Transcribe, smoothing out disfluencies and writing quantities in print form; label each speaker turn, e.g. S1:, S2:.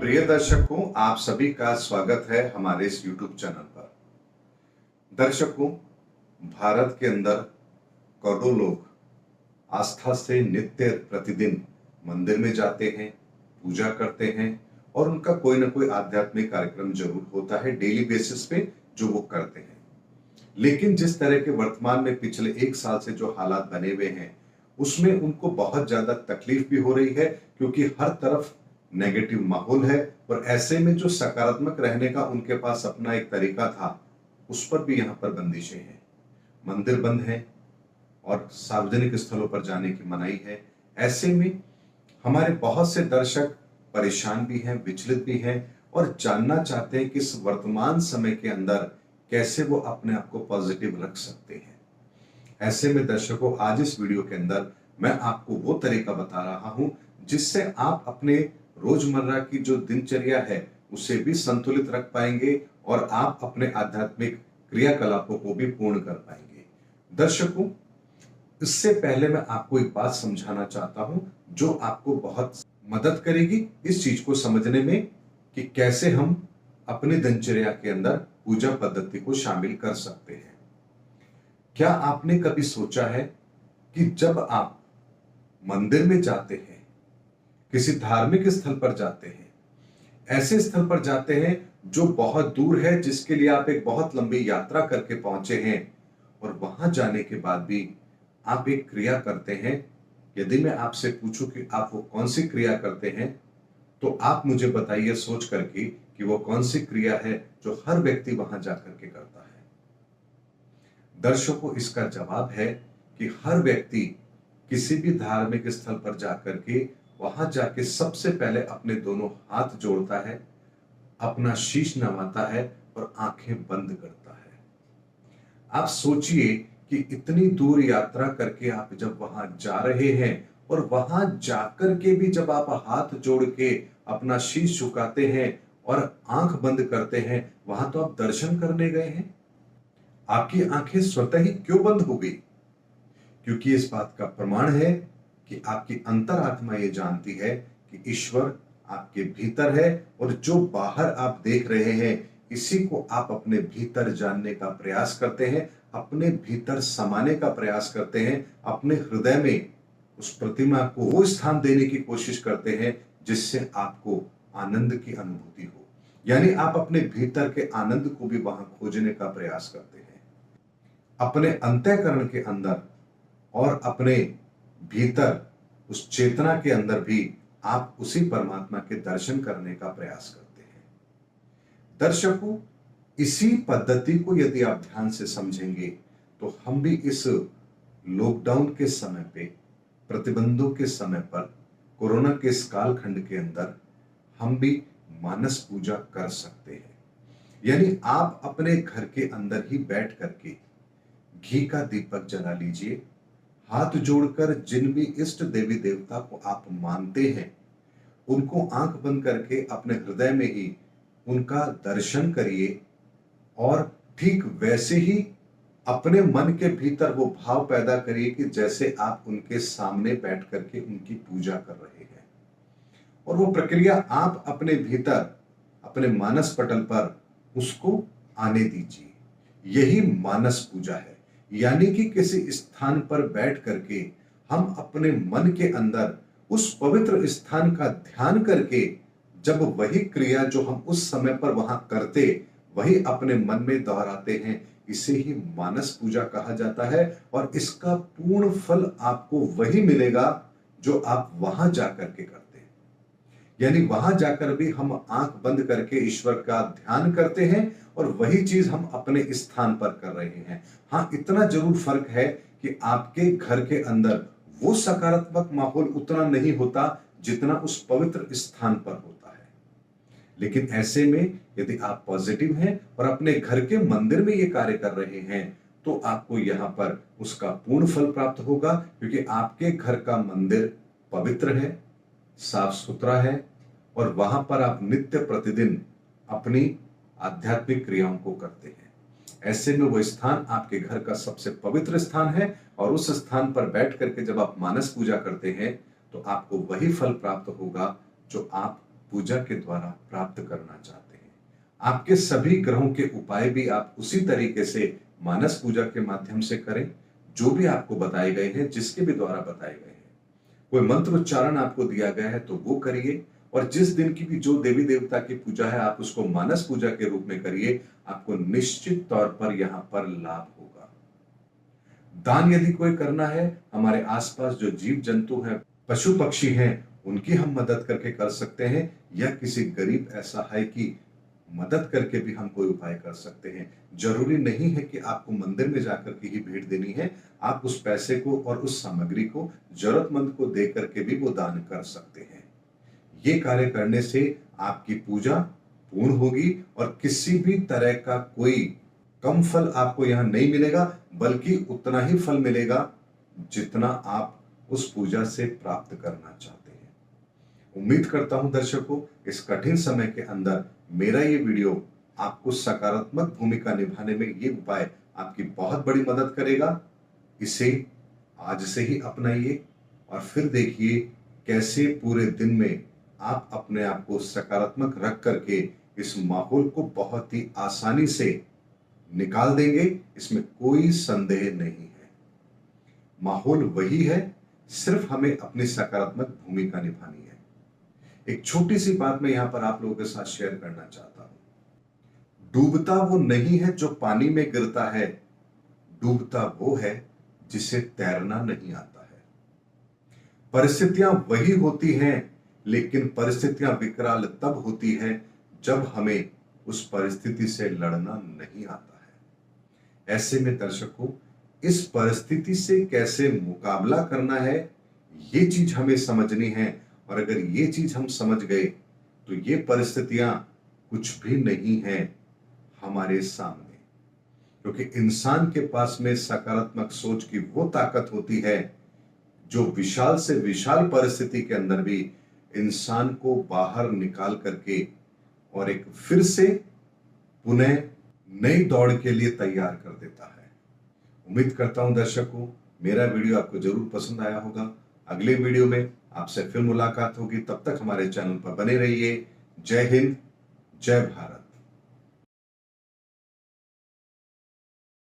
S1: प्रिय दर्शकों, आप सभी का स्वागत है हमारे इस YouTube चैनल पर। दर्शकों, भारत के अंदर करोड़ों लोग आस्था से नित्य प्रतिदिन मंदिर में जाते हैं, पूजा करते हैं और उनका कोई ना कोई आध्यात्मिक कार्यक्रम जरूर होता है डेली बेसिस पे जो वो करते हैं। लेकिन जिस तरह के वर्तमान में पिछले 1 साल से जो हालात बने हुए हैं, उसमें उनको बहुत ज्यादा तकलीफ भी हो रही है, क्योंकि हर तरफ नेगेटिव माहौल है और ऐसे में जो सकारात्मक रहने का उनके पास अपना एक तरीका था, उस पर भी यहाँ पर बंदिशें हैं। मंदिर बंद है और सार्वजनिक स्थलों पर जाने की मनाही है। ऐसे में हमारे बहुत से दर्शक परेशान भी हैं, विचलित भी हैं और जानना चाहते हैं कि इस वर्तमान समय के अंदर कैसे वो अपने आप को पॉजिटिव रख सकते हैं। ऐसे में दर्शकों, आज इस वीडियो के अंदर मैं आपको वो तरीका बता रहा हूं जिससे आप अपने रोजमर्रा की जो दिनचर्या है उसे भी संतुलित रख पाएंगे और आप अपने आध्यात्मिक क्रियाकलापों को भी पूर्ण कर पाएंगे। दर्शकों, इससे पहले मैं आपको एक बात समझाना चाहता हूं जो आपको बहुत मदद करेगी इस चीज को समझने में कि कैसे हम अपनी दिनचर्या के अंदर पूजा पद्धति को शामिल कर सकते हैं। क्या आपने कभी सोचा है कि जब आप मंदिर में जाते हैं, किसी धार्मिक स्थल पर जाते हैं, ऐसे स्थल पर जाते हैं जो बहुत दूर है, जिसके लिए आप एक बहुत लंबी यात्रा करके पहुंचे हैं और वहां जाने के बाद भी आप एक क्रिया करते हैं। यदि मैं आपसे पूछूं कि आप वो कौन सी क्रिया करते हैं, तो आप मुझे बताइए सोच करके कि वो कौन सी क्रिया है जो हर व्यक्ति वहां जाकर के करता है। दर्शकों, इसका जवाब है कि हर व्यक्ति किसी भी धार्मिक स्थल पर जाकर के वहां जाके सबसे पहले अपने दोनों हाथ जोड़ता है, अपना शीश नवाता है और आंखें बंद करता है। आप सोचिए कि इतनी दूर यात्रा करके आप जब वहां जा रहे हैं और वहां जाकर के भी जब आप हाथ जोड़ के अपना शीश झुकाते हैं और आंख बंद करते हैं, वहां तो आप दर्शन करने गए हैं। आपकी आंखें स्वतः ही क्यों बंद हो गई? क्योंकि इस बात का प्रमाण है कि आपकी अंतरात्मा ये जानती है कि ईश्वर आपके भीतर है और जो बाहर आप देख रहे हैं, इसी को आप अपने भीतर जानने का प्रयास करते हैं, अपने भीतर समाने का प्रयास करते हैं, अपने हृदय में उस प्रतिमा को वो स्थान देने की कोशिश करते हैं जिससे आपको आनंद की अनुभूति हो। यानी आप अपने भीतर के आनंद को भी वहां खोजने का प्रयास करते हैं। अपने अंतःकरण के अंदर और अपने भीतर उस चेतना के अंदर भी आप उसी परमात्मा के दर्शन करने का प्रयास करते हैं। दर्शकों, इसी पद्धति को यदि आप ध्यान से समझेंगे तो हम भी इस लॉकडाउन के समय पे, प्रतिबंधों के समय पर, कोरोना के इस कालखंड के अंदर हम भी मानस पूजा कर सकते हैं। यानी आप अपने घर के अंदर ही बैठ करके घी का दीपक जला लीजिए, हाथ जोड़कर जिन भी इष्ट देवी देवता को आप मानते हैं उनको आंख बंद करके अपने हृदय में ही उनका दर्शन करिए और ठीक वैसे ही अपने मन के भीतर वो भाव पैदा करिए कि जैसे आप उनके सामने बैठ करके उनकी पूजा कर रहे हैं। और वो प्रक्रिया आप अपने भीतर, अपने मानस पटल पर उसको आने दीजिए। यही मानस पूजा है। यानी कि किसी स्थान पर बैठ करके हम अपने मन के अंदर उस पवित्र स्थान का ध्यान करके जब वही क्रिया जो हम उस समय पर वहां करते वही अपने मन में दोहराते हैं, इसे ही मानस पूजा कहा जाता है। और इसका पूर्ण फल आपको वही मिलेगा जो आप वहां जाकर के करते हैं। यानी वहां जाकर भी हम आंख बंद करके ईश्वर का ध्यान करते हैं और वही चीज हम अपने स्थान पर कर रहे हैं। हाँ, इतना जरूर फर्क है कि आपके घर के अंदर वो सकारात्मक माहौल उतना नहीं होता जितना उस पवित्र स्थान पर होता है। लेकिन ऐसे में यदि आप पॉजिटिव हैं और अपने घर के मंदिर में ये कार्य कर रहे हैं तो आपको यहां पर उसका पूर्ण फल प्राप्त होगा, क्योंकि आपके घर का मंदिर पवित्र है, साफ सुथरा है और वहां पर आप नित्य प्रतिदिन अपनी आध्यात्मिक क्रियाओं को करते हैं। ऐसे में वो स्थान आपके घर का सबसे पवित्र स्थान है और उस स्थान पर बैठ करके जब आप मानस पूजा करते हैं तो आपको वही फल प्राप्त होगा जो आप पूजा के द्वारा प्राप्त करना चाहते हैं। आपके सभी ग्रहों के उपाय भी आप उसी तरीके से मानस पूजा के माध्यम से करें, जो भी आपको बताए गए हैं, जिसके भी द्वारा बताए गए हैं। कोई मंत्र उच्चारण आपको दिया गया है तो वो करिए, और जिस दिन की भी जो देवी देवता की पूजा है आप उसको मानस पूजा के रूप में करिए। आपको निश्चित तौर पर यहां पर लाभ होगा। दान यदि कोई करना है, हमारे आसपास जो जीव जंतु हैं, पशु पक्षी हैं, उनकी हम मदद करके कर सकते हैं, या किसी गरीब असहाय की मदद करके भी हम कोई उपाय कर सकते हैं। जरूरी नहीं है कि आपको मंदिर में जाकर के ही भेंट देनी है। आप उस पैसे को और उस सामग्री को जरूरतमंद को दे करके भी वो दान कर सकते हैं। ये कार्य करने से आपकी पूजा पूर्ण होगी और किसी भी तरह का कोई कम फल आपको यहां नहीं मिलेगा, बल्कि उतना ही फल मिलेगा जितना आप उस पूजा से प्राप्त करना चाहते हैं। उम्मीद करता हूं दर्शकों, इस कठिन समय के अंदर मेरा ये वीडियो आपको सकारात्मक भूमिका निभाने में ये उपाय आपकी बहुत बड़ी मदद करेगा। इसे आज से ही अपनाइए और फिर देखिए कैसे पूरे दिन में आप अपने आप को सकारात्मक रख करके इस माहौल को बहुत ही आसानी से निकाल देंगे। इसमें कोई संदेह नहीं है। माहौल वही है, सिर्फ हमें अपनी सकारात्मक भूमिका निभानी है। एक छोटी सी बात मैं यहां पर आप लोगों के साथ शेयर करना चाहता हूं। डूबता वो नहीं है जो पानी में गिरता है, डूबता वो है जिसे तैरना नहीं आता है। परिस्थितियां वही होती हैं, लेकिन परिस्थितियां विकराल तब होती है जब हमें उस परिस्थिति से लड़ना नहीं आता है। ऐसे में दर्शकों, इस परिस्थिति से कैसे मुकाबला करना है, ये चीज हमें समझनी है। और अगर ये चीज हम समझ गए तो ये परिस्थितियां कुछ भी नहीं है हमारे सामने, क्योंकि इंसान के पास में सकारात्मक सोच की वो ताकत होती है जो विशाल से विशाल परिस्थिति के अंदर भी इंसान को बाहर निकाल करके और एक फिर से पुनः नई दौड़ के लिए तैयार कर देता है। उम्मीद करता हूं दर्शकों, मेरा वीडियो आपको जरूर पसंद आया होगा। अगले वीडियो में आपसे फिर मुलाकात होगी। तब तक हमारे चैनल पर बने रहिए। जय हिंद, जय भारत।